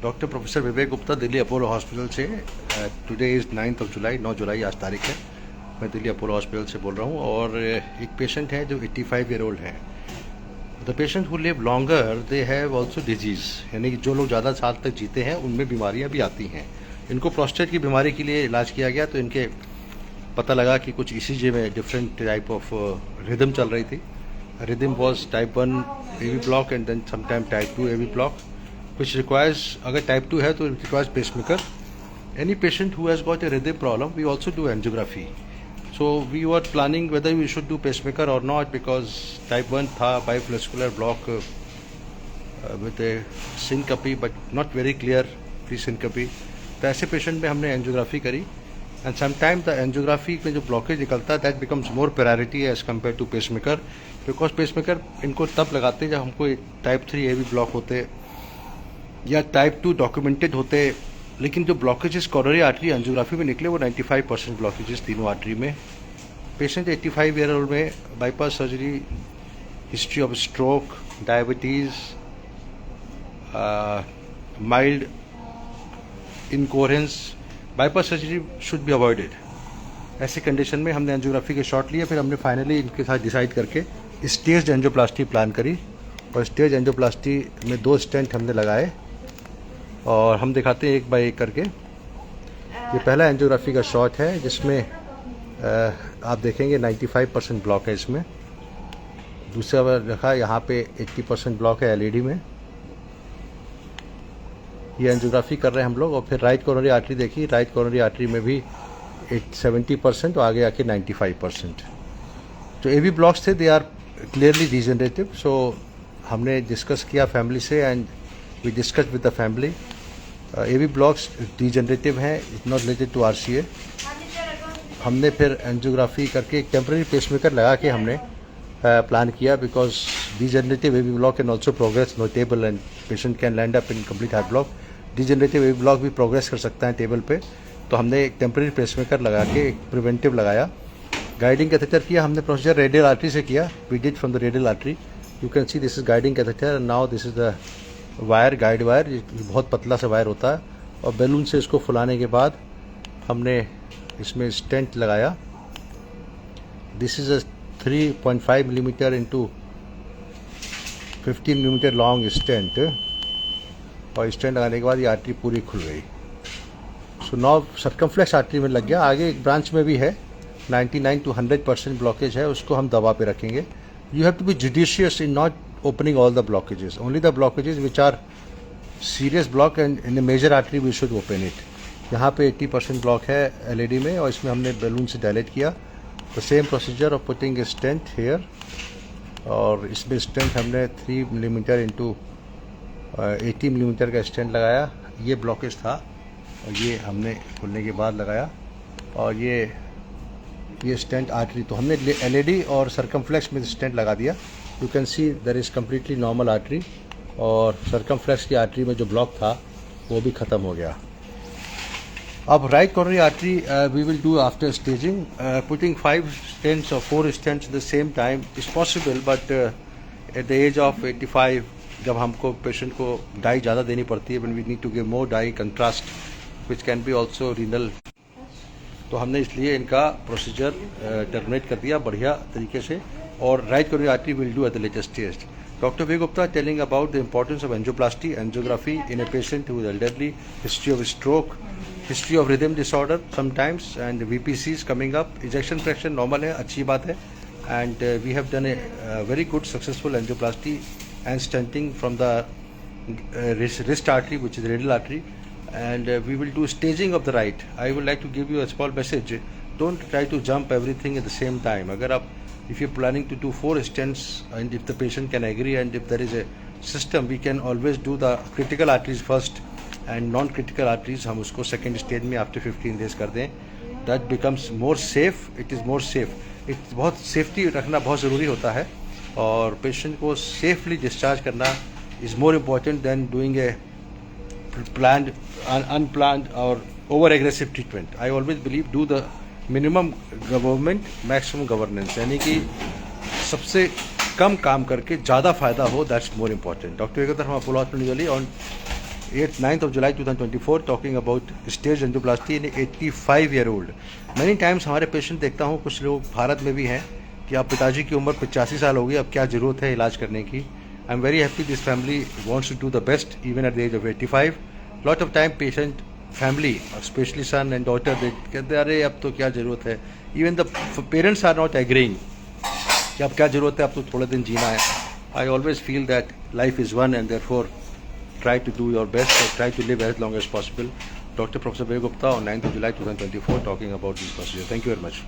Doctor professor विवेक Gupta Delhi Apollo hospital से। Today is 9 जुलाई, 9 जुलाई आज तारीख है। मैं दिल्ली अपोलो हॉस्पिटल से बोल रहा हूँ और एक पेशेंट है जो 85 ईयर ओल्ड है। The patient who live longer they have also disease, यानी कि जो लोग ज़्यादा साल तक जीते हैं उनमें बीमारियाँ भी आती हैं। इनको प्रोस्टेट की बीमारी के लिए इलाज किया गया तो इनके पता लगा कि कुछ ECG में डिफरेंट टाइप ऑफ रिदम चल रही थी। Rhythm was type 1 AV block and then sometime type 2 AV block, which requires, अगर टाइप 2 है तो it requires pacemaker. Any patient who has got a rhythm problem, we also do angiography. So we were planning whether we should do pacemaker or not because type 1 था bifurcal block with a syncope but not very clear pre-syncope. तो ऐसे patient में हमने angiography करी and sometime the angiography में जो blockage निकलता है that becomes more priority as compare to pacemaker, because pacemaker इनको तब लगाते हैं जब हमको टाइप 3 AV ब्लॉक होते या टाइप 2 डॉक्यूमेंटेड होते, लेकिन जो ब्लॉकेजेस कोरोनरी आर्टरी एंजियोग्राफी में निकले वो 95% ब्लॉकेजेस तीनों आर्टरी में। पेशेंट 85 ईयर ओल्ड में bypass surgery, history of stroke, diabetes, mild incoherence, bypass surgery should be avoided. ऐसे कंडीशन में हमने एंजियोग्राफी के शॉट लिए, फिर हमने फाइनली इनके साथ डिसाइड करके स्टेज एंजियोप्लास्टी प्लान करी और स्टेज एंजियोप्लास्टी में 2 स्टेंट हमने लगाए और हम दिखाते हैं एक बाय एक करके। ये पहला एंजियोग्राफी का शॉट है जिसमें आप देखेंगे 95% ब्लॉक है इसमें। दूसरा बार रखा यहाँ पे 80% ब्लॉक है LED में। ये एंजियोग्राफी कर रहे हैं हम लोग और फिर राइट कोरोनरी आर्टरी देखी, राइट कोरोनरी आर्टरी में भी 70% और आगे आके 95%। जो AV ब्लॉक्स थे they are clearly degenerative, so हमने डिस्कस किया फैमिली से and we discuss with the family. AV blocks degenerative हैं, it not related to RCA। हमने फिर एंजियोग्राफी करके एक टेम्पररी पेसमेकर लगा के हमने प्लान किया because degenerative AV block can also progress no table and patient can land up in complete heart block. Degenerative AV block भी प्रोग्रेस कर सकता है टेबल पे, तो हमने एक टेम्पररी पेसमेकर लगा के एक प्रिवेंटिव लगाया। गाइडिंग कैथेटर किया हमने प्रोसीजर रेडियल आर्टरी से किया, we did from the radial artery. You can see this is guiding catheter and now this is the wire, guide wire, बहुत पतला सा वायर होता है और बैलून से इसको फुलाने के बाद हमने इसमें स्टेंट लगाया। This is a 3.5 millimeter into 15 millimeter long stent और स्टेंट लगाने के बाद ये आर्टरी पूरी खुल गई। सो नाउ सर्कमफ्लेक्स आर्टरी में लग गया। आगे एक ब्रांच में भी है 99 to 100% ब्लॉकेज है, उसको हम दबा पे रखेंगे। You have to be judicious in not opening all the blockages, only the blockages which are serious block and in a major artery we should open it. यहाँ पे 80% ब्लॉक है LED में और इसमें हमने बैलून से डायलेट किया। तो same procedure of putting a stent here और इसमें स्टेंट हमने 3 मिलीमीटर इंटू 80 मिलीमीटर का स्टेंट लगाया। ये ब्लॉकेज था और ये हमने खुलने के बाद लगाया और ये स्टेंट आर्टरी, तो हमने LED और सर्कमफ्लेक्स में स्टेंट लगा दिया। You can see there is completely normal artery और सर्कमफ्लेक्स की आर्टरी में जो ब्लॉक था वो भी ख़त्म हो गया। अब right coronary artery we will do after staging, putting 5 stents और 4 stents at the same time is possible, but at the age of 85 जब हमको पेशेंट को डाई ज़्यादा देनी पड़ती है, when we need to give more dye contrast which can be also renal, तो हमने इसलिए इनका प्रोसीजर टर्मिनेट कर दिया बढ़िया तरीके से और right coronary artery will do at the latest stage. Doctor Vivek Gupta telling about the importance of angioplasty, angiography in a patient who is elderly, history of stroke, history of rhythm disorder sometimes and VPCs coming up. Ejection fraction normal है, अच्छी बात है and we have done a very good successful angioplasty and stenting from the wrist artery which is radial artery and we will do staging of the right. I would like to give you a small message, don't try to jump everything at the same time. अगर आप if you're planning to do 4 stents and if the patient can agree and if there is a system, we can always do the critical arteries first and non-critical arteries हम उसको second stage में after 15 days कर दें। that becomes more safe, it is more safe, बहुत safety रखना बहुत ज़रूरी होता है और पेशेंट को सेफली डिस्चार्ज करना is more important than doing a planned, unplanned or over-aggressive treatment. I always believe do the minimum government, maximum governance, यानी कि सबसे कम काम करके ज़्यादा फायदा हो, दैट्स मोर इम्पॉर्टेंट। डॉक्टर वेगोतर हम Apollo hospital on 9th of July 2024 talking about stage angioplasty in 85-year-old. Many times हमारे पेशेंट देखता हूँ, कुछ लोग भारत में भी हैं कि आप पिताजी की उम्र 85 साल हो गई, अब क्या ज़रूरत है इलाज करने की. I am very happy this family wants to do the best even at the age of 85. Lot of time patient family, especially son and daughter, they कहते हैं अरे अब तो क्या ज़रूरत है. Even the parents are not agreeing कि अब क्या ज़रूरत है, अब तो थोड़े दिन जीना है. I always feel that life is one and therefore try to do your best and try to live as long as possible. Dr. Professor Vivek Gupta on 9th of July 2024 talking about this procedure. Thank you very much.